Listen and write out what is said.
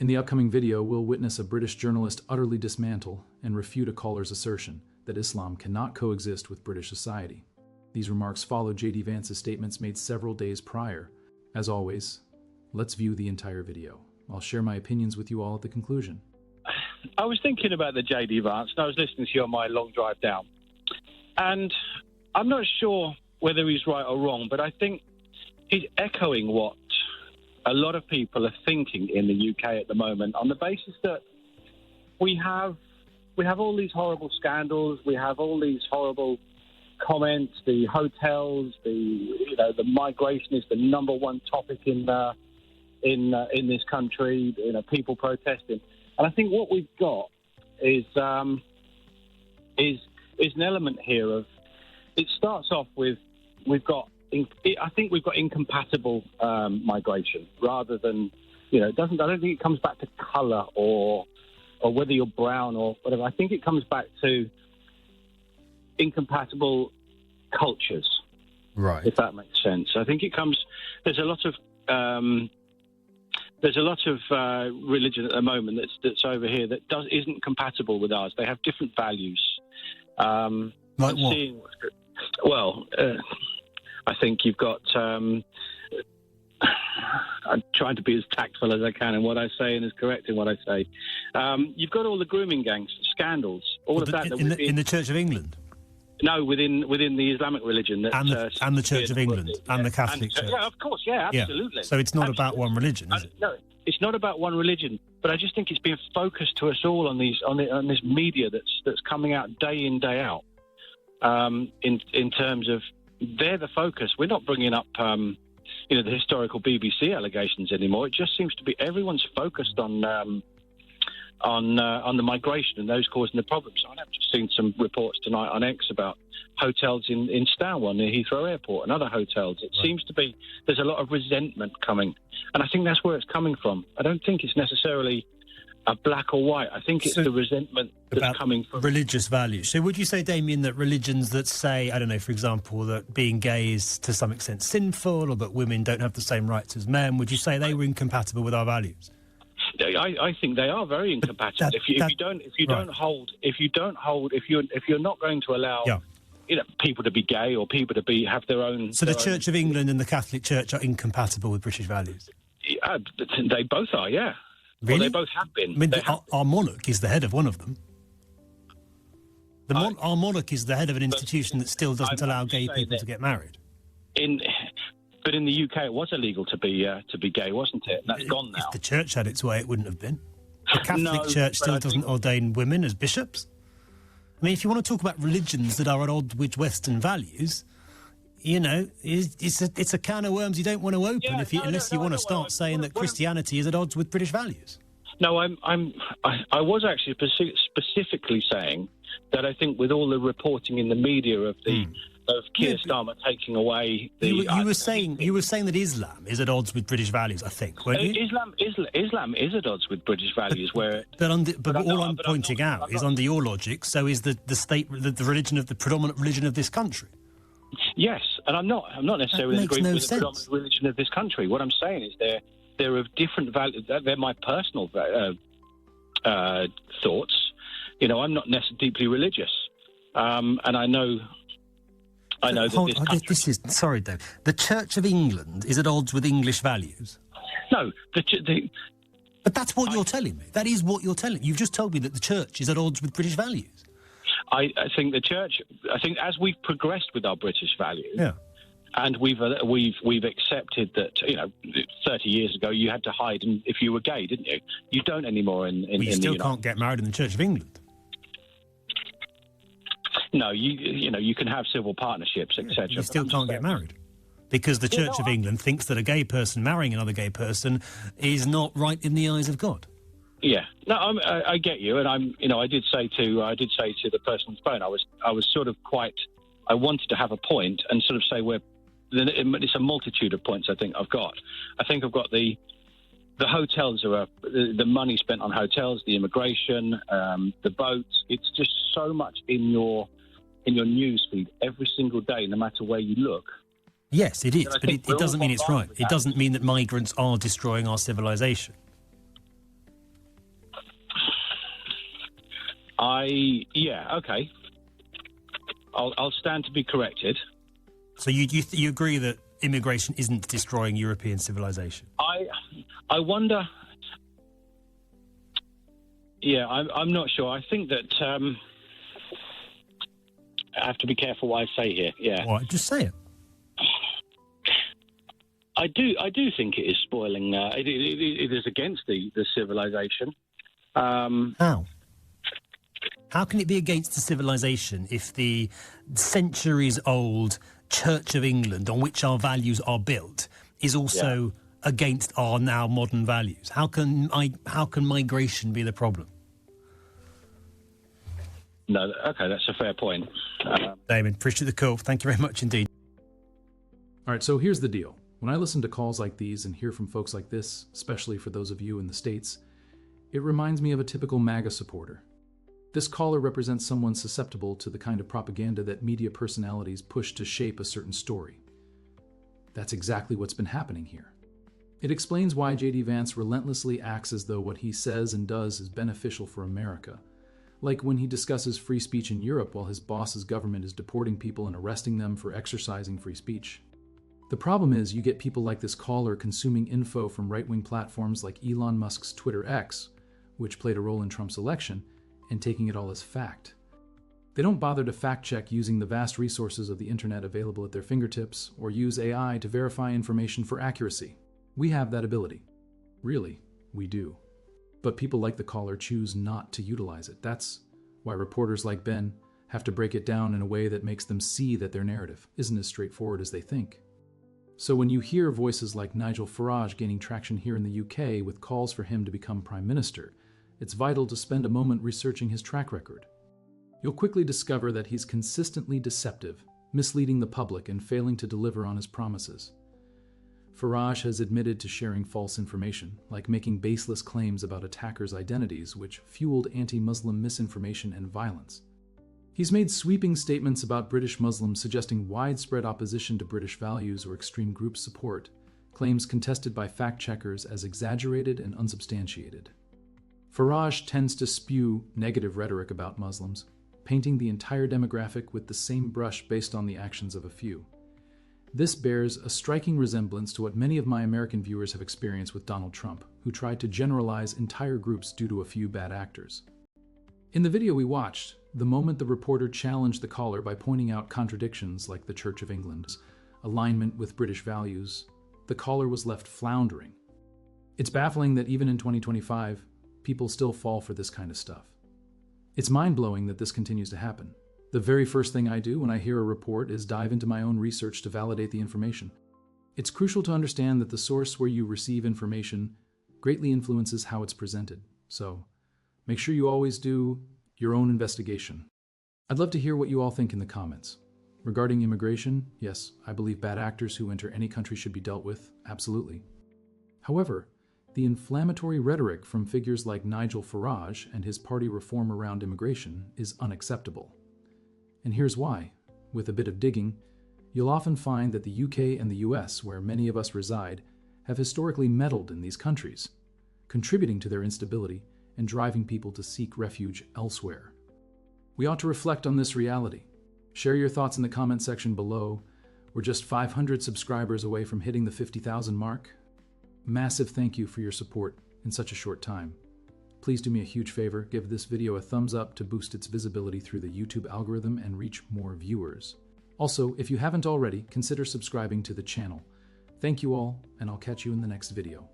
In the upcoming video, we'll witness a British journalist utterly dismantle and refute a caller's assertion that Islam cannot coexist with British society. These remarks follow J.D. Vance's statements made several days prior. As always, let's view the entire video. I'll share my opinions with you all at the conclusion. I was thinking about the J.D. Vance, and I was listening to you on my long drive down. And I'm not sure whether he's right or wrong, but I think he's echoing what a lot of people are thinking in the UK at the moment, on the basis that we have all these horrible scandals, we have all these horrible comments, the hotels, the migration is the number one topic in this country, people protesting. And I think what we've got is an element here of, it starts off with, I think we've got incompatible migration rather than, I don't think it comes back to colour or whether you're brown or whatever. I think it comes back to incompatible cultures, right? If that makes sense. I think there's a lot of religion at the moment that's over here that isn't compatible with ours. They have different values. Like what? I think you've got. I'm trying to be as tactful as I can in what I say and as correct in what I say. You've got all the grooming gangs, scandals, in the Church of England. No, within the Islamic religion. And the Church of England and the Catholic Church. Yeah, of course, yeah, absolutely. Yeah. So it's not about one religion, is it? No, it's not about one religion. But I just think it's being focused to us all on this media that's coming out day in, day out. In terms of they're the focus. We're not bringing up the historical BBC allegations anymore. It just seems to be everyone's focused on the migration and those causing the problems. I've just seen some reports tonight on X about hotels in Stanwell near Heathrow Airport and other hotels. It seems to be there's a lot of resentment coming, and I think that's where it's coming from. I don't think it's necessarily a black or white. I think it's the resentment that's coming from religious values. So would you say, Damien, that religions that say, I don't know, for example, that being gay is to some extent sinful or that women don't have the same rights as men, would you say they were incompatible with our values? I think they are very incompatible. If you're not going to allow people to be gay or people to have their own. So the Church of England and the Catholic Church are incompatible with British values. They both are, yeah. Really? Well, they both have been. I mean, our monarch is the head of one of them. Our monarch is the head of an institution that still doesn't allow gay people to get married. But in the UK, it was illegal to be gay, wasn't it? And that's gone now. If the church had its way, it wouldn't have been. The Catholic Church still doesn't ordain women as bishops. I mean, if you want to talk about religions that are at odds with Western values, it's a can of worms you don't want to open unless you want to start saying that Christianity is at odds with British values. No, I was actually specifically saying that I think with all the reporting in the media of Keir Starmer taking away the... You were saying that Islam is at odds with British values, I think, weren't you? Islam is at odds with British values, But all I'm pointing out is, under your logic, so is the religion of the predominant religion of this country. Yes, and I'm not necessarily agreeing with the predominant religion of this country. What I'm saying is they're of different values. They're my personal thoughts. I'm not necessarily deeply religious, and I know that this is sorry, Dave. The Church of England is at odds with English values. No, but that's what you're telling me. That is what you're telling me. You've just told me that the Church is at odds with British values. I think the Church. I think as we've progressed with our British values, and we've accepted that 30 years ago you had to hide if you were gay, didn't you? You don't anymore in you still can't get married in the Church of England. No, you can have civil partnerships, etc. You still can't get married because the Church of England thinks that a gay person marrying another gay person is not right in the eyes of God. Yeah, no, I get you, and I did say to the person on the phone, I was sort of I wanted to have a point and sort of say it's a multitude of points. I think I've got the hotels are the money spent on hotels, the immigration, the boats. It's just so much in your news feed every single day, no matter where you look. Yes, it is, but it doesn't mean it's right. It doesn't mean that migrants are destroying our civilization. Yeah, okay. I'll stand to be corrected. So you agree that immigration isn't destroying European civilization? I wonder. Yeah, I'm not sure. I think that I have to be careful what I say here. Yeah. All right, just say it. I do think it is spoiling. It is against the civilization. How? How can it be against the civilization if the centuries-old Church of England, on which our values are built, is also against our now modern values? How can migration be the problem? No, okay, that's a fair point. Damon, appreciate the call. Thank you very much indeed. All right, so here's the deal. When I listen to calls like these and hear from folks like this, especially for those of you in the States, it reminds me of a typical MAGA supporter. This caller represents someone susceptible to the kind of propaganda that media personalities push to shape a certain story. That's exactly what's been happening here. It explains why J.D. Vance relentlessly acts as though what he says and does is beneficial for America. Like when he discusses free speech in Europe while his boss's government is deporting people and arresting them for exercising free speech. The problem is you get people like this caller consuming info from right-wing platforms like Elon Musk's Twitter X, which played a role in Trump's election, and taking it all as fact. They don't bother to fact-check using the vast resources of the internet available at their fingertips, or use AI to verify information for accuracy. We have that ability. Really, we do. But people like the caller choose not to utilize it. That's why reporters like Ben have to break it down in a way that makes them see that their narrative isn't as straightforward as they think. So when you hear voices like Nigel Farage gaining traction here in the UK with calls for him to become Prime Minister, it's vital to spend a moment researching his track record. You'll quickly discover that he's consistently deceptive, misleading the public and failing to deliver on his promises. Farage has admitted to sharing false information, like making baseless claims about attackers' identities, which fueled anti-Muslim misinformation and violence. He's made sweeping statements about British Muslims suggesting widespread opposition to British values or extreme group support, claims contested by fact-checkers as exaggerated and unsubstantiated. Farage tends to spew negative rhetoric about Muslims, painting the entire demographic with the same brush based on the actions of a few. This bears a striking resemblance to what many of my American viewers have experienced with Donald Trump, who tried to generalize entire groups due to a few bad actors. In the video we watched, the moment the reporter challenged the caller by pointing out contradictions like the Church of England's alignment with British values, the caller was left floundering. It's baffling that even in 2025, people still fall for this kind of stuff. It's mind-blowing that this continues to happen. The very first thing I do when I hear a report is dive into my own research to validate the information. It's crucial to understand that the source where you receive information greatly influences how it's presented. So, make sure you always do your own investigation. I'd love to hear what you all think in the comments. Regarding immigration, yes, I believe bad actors who enter any country should be dealt with, absolutely. However, the inflammatory rhetoric from figures like Nigel Farage and his party reform around immigration is unacceptable. And here's why. With a bit of digging, you'll often find that the UK and the US, where many of us reside, have historically meddled in these countries, contributing to their instability and driving people to seek refuge elsewhere. We ought to reflect on this reality. Share your thoughts in the comment section below. We're just 500 subscribers away from hitting the 50,000 mark. Massive thank you for your support in such a short time. Please do me a huge favor, give this video a thumbs up to boost its visibility through the YouTube algorithm and reach more viewers. Also, if you haven't already, consider subscribing to the channel. Thank you all, and I'll catch you in the next video.